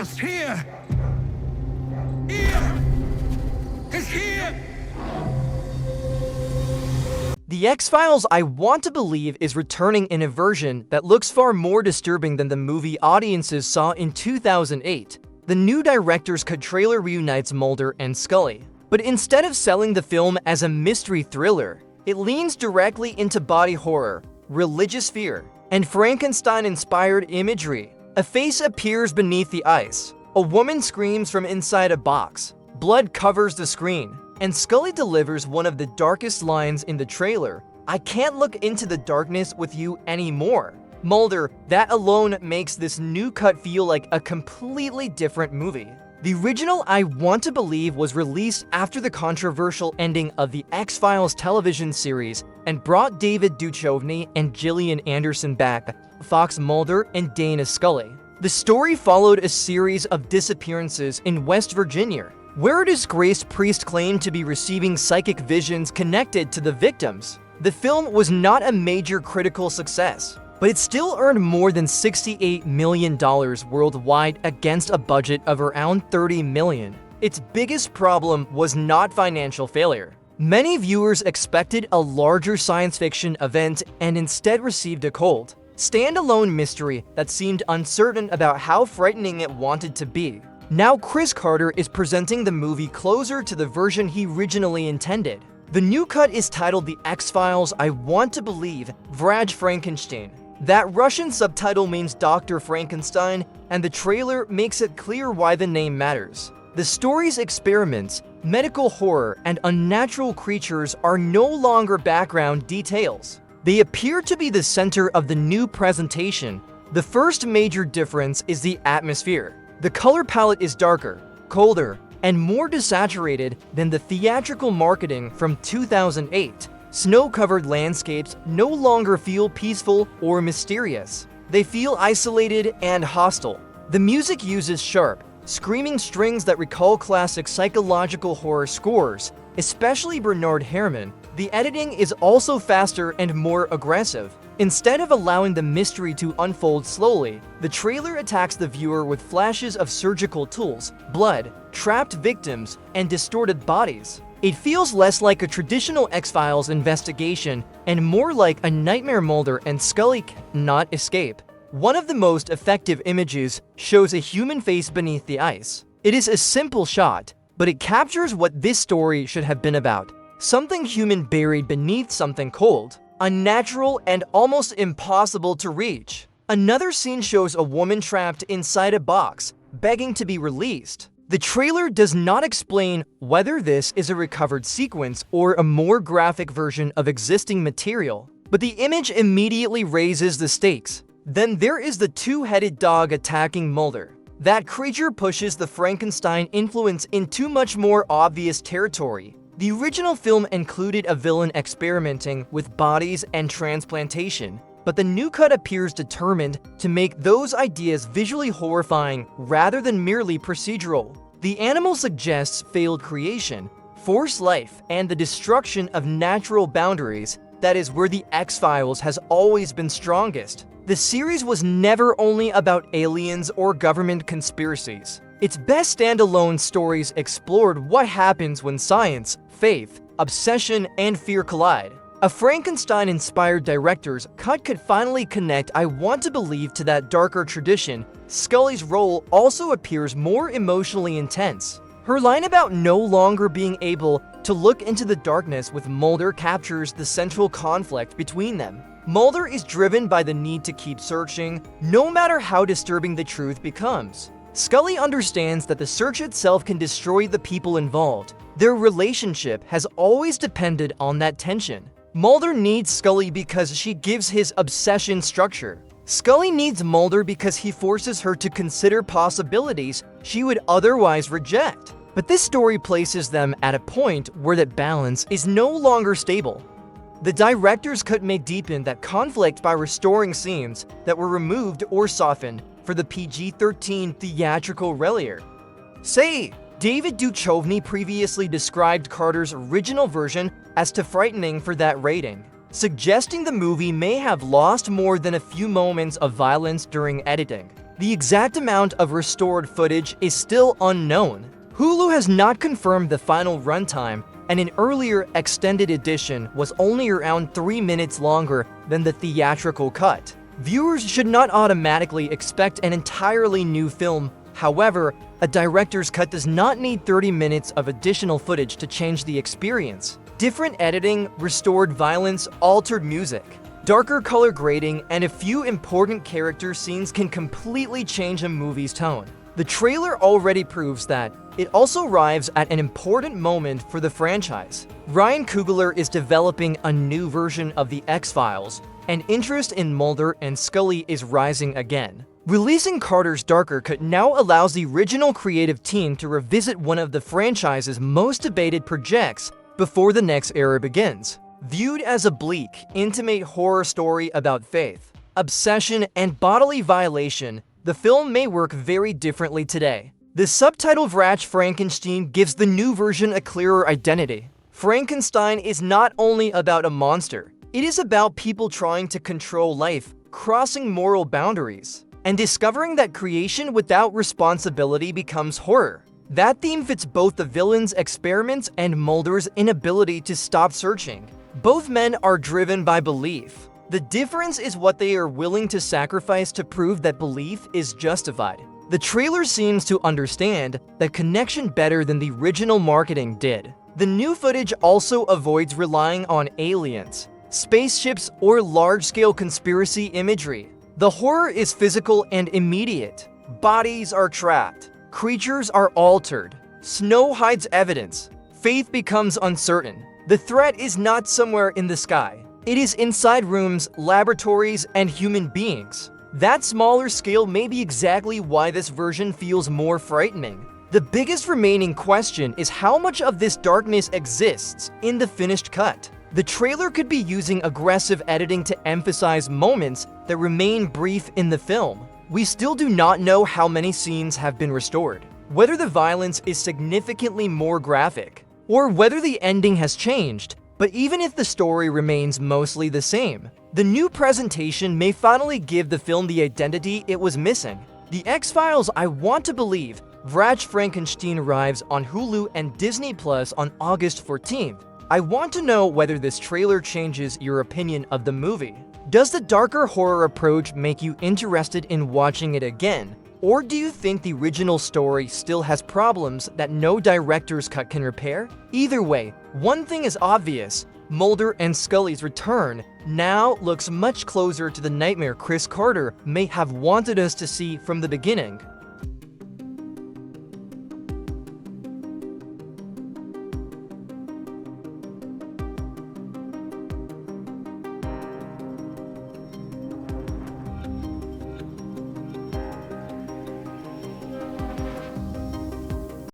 X-Files, here! Here! It's here! The X-Files, I want to believe, is returning in a version that looks far more disturbing than the movie audiences saw in 2008. The new director's cut trailer reunites Mulder and Scully. But instead of selling the film as a mystery thriller, it leans directly into body horror, religious fear, and Frankenstein-inspired imagery. A face appears beneath the ice. A woman screams from inside a box. Blood covers the screen, and Scully delivers one of the darkest lines in the trailer. "I can't look into the darkness with you anymore." Mulder, that alone makes this new cut feel like a completely different movie. The original, I want to believe, was released after the controversial ending of the X-Files television series and brought David Duchovny and Gillian Anderson back, Fox Mulder and Dana Scully. The story followed a series of disappearances in West Virginia, where a disgraced priest claimed to be receiving psychic visions connected to the victims. The film was not a major critical success, but it still earned more than $68 million worldwide against a budget of around $30 million. Its biggest problem was not financial failure. Many viewers expected a larger science fiction event and instead received a cold, standalone mystery that seemed uncertain about how frightening it wanted to be. Now Chris Carter is presenting the movie closer to the version he originally intended. The new cut is titled The X-Files, I Want to Believe, Vrach Frankenshteyn. That Russian subtitle means Dr. Frankenstein, and the trailer makes it clear why the name matters. The story's experiments, medical horror, and unnatural creatures are no longer background details. They appear to be the center of the new presentation. The first major difference is the atmosphere. The color palette is darker, colder, and more desaturated than the theatrical marketing from 2008. Snow-covered landscapes no longer feel peaceful or mysterious. They feel isolated and hostile. The music uses sharp, screaming strings that recall classic psychological horror scores, especially Bernard Herrmann. The editing is also faster and more aggressive. Instead of allowing the mystery to unfold slowly, the trailer attacks the viewer with flashes of surgical tools, blood, trapped victims, and distorted bodies. It feels less like a traditional X-Files investigation and more like a nightmare Mulder and Scully cannot escape. One of the most effective images shows a human face beneath the ice. It is a simple shot, but it captures what this story should have been about. Something human buried beneath something cold, unnatural and almost impossible to reach. Another scene shows a woman trapped inside a box, begging to be released. The trailer does not explain whether this is a recovered sequence or a more graphic version of existing material, but the image immediately raises the stakes. Then there is the two-headed dog attacking Mulder. That creature pushes the Frankenstein influence into much more obvious territory. The original film included a villain experimenting with bodies and transplantation, but the new cut appears determined to make those ideas visually horrifying rather than merely procedural. The animal suggests failed creation, forced life, and the destruction of natural boundaries. That is where the X-Files has always been strongest. The series was never only about aliens or government conspiracies. Its best standalone stories explored what happens when science, faith, obsession, and fear collide. A Frankenstein-inspired director's cut could finally connect I Want to Believe to that darker tradition. Scully's role also appears more emotionally intense. Her line about no longer being able to look into the darkness with Mulder captures the central conflict between them. Mulder is driven by the need to keep searching, no matter how disturbing the truth becomes. Scully understands that the search itself can destroy the people involved. Their relationship has always depended on that tension. Mulder needs Scully because she gives his obsession structure. Scully needs Mulder because he forces her to consider possibilities she would otherwise reject. But this story places them at a point where that balance is no longer stable. The director's cut may deepen that conflict by restoring scenes that were removed or softened for the PG-13 theatrical release. Say, David Duchovny previously described Carter's original version as too frightening for that rating, suggesting the movie may have lost more than a few moments of violence during editing. The exact amount of restored footage is still unknown. Hulu has not confirmed the final runtime, and an earlier extended edition was only around 3 minutes longer than the theatrical cut. Viewers should not automatically expect an entirely new film. However, a director's cut does not need 30 minutes of additional footage to change the experience. Different editing, restored violence, altered music, darker color grading, and a few important character scenes can completely change a movie's tone. The trailer already proves that. It also arrives at an important moment for the franchise. Ryan Coogler is developing a new version of The X-Files, and interest in Mulder and Scully is rising again. Releasing Carter's darker cut now allows the original creative team to revisit one of the franchise's most debated projects before the next era begins. Viewed as a bleak, intimate horror story about faith, obsession, and bodily violation, the film may work very differently today. The subtitle Vrach Frankenshteyn gives the new version a clearer identity. Frankenstein is not only about a monster, it is about people trying to control life, crossing moral boundaries, and discovering that creation without responsibility becomes horror. That theme fits both the villain's experiments and Mulder's inability to stop searching. Both men are driven by belief. The difference is what they are willing to sacrifice to prove that belief is justified. The trailer seems to understand that connection better than the original marketing did. The new footage also avoids relying on aliens, spaceships, or large-scale conspiracy imagery. The horror is physical and immediate. Bodies are trapped. Creatures are altered. Snow hides evidence. Faith becomes uncertain. The threat is not somewhere in the sky. It is inside rooms, laboratories, and human beings. That smaller scale may be exactly why this version feels more frightening. The biggest remaining question is how much of this darkness exists in the finished cut. The trailer could be using aggressive editing to emphasize moments that remain brief in the film. We still do not know how many scenes have been restored, whether the violence is significantly more graphic, or whether the ending has changed. But even if the story remains mostly the same, the new presentation may finally give the film the identity it was missing. The X-Files, I Want to Believe, Vrach Frankenshteyn arrives on Hulu and Disney Plus on August 14th. I want to know whether this trailer changes your opinion of the movie. Does the darker horror approach make you interested in watching it again? Or do you think the original story still has problems that no director's cut can repair? Either way, one thing is obvious. Mulder and Scully's return now looks much closer to the nightmare Chris Carter may have wanted us to see from the beginning.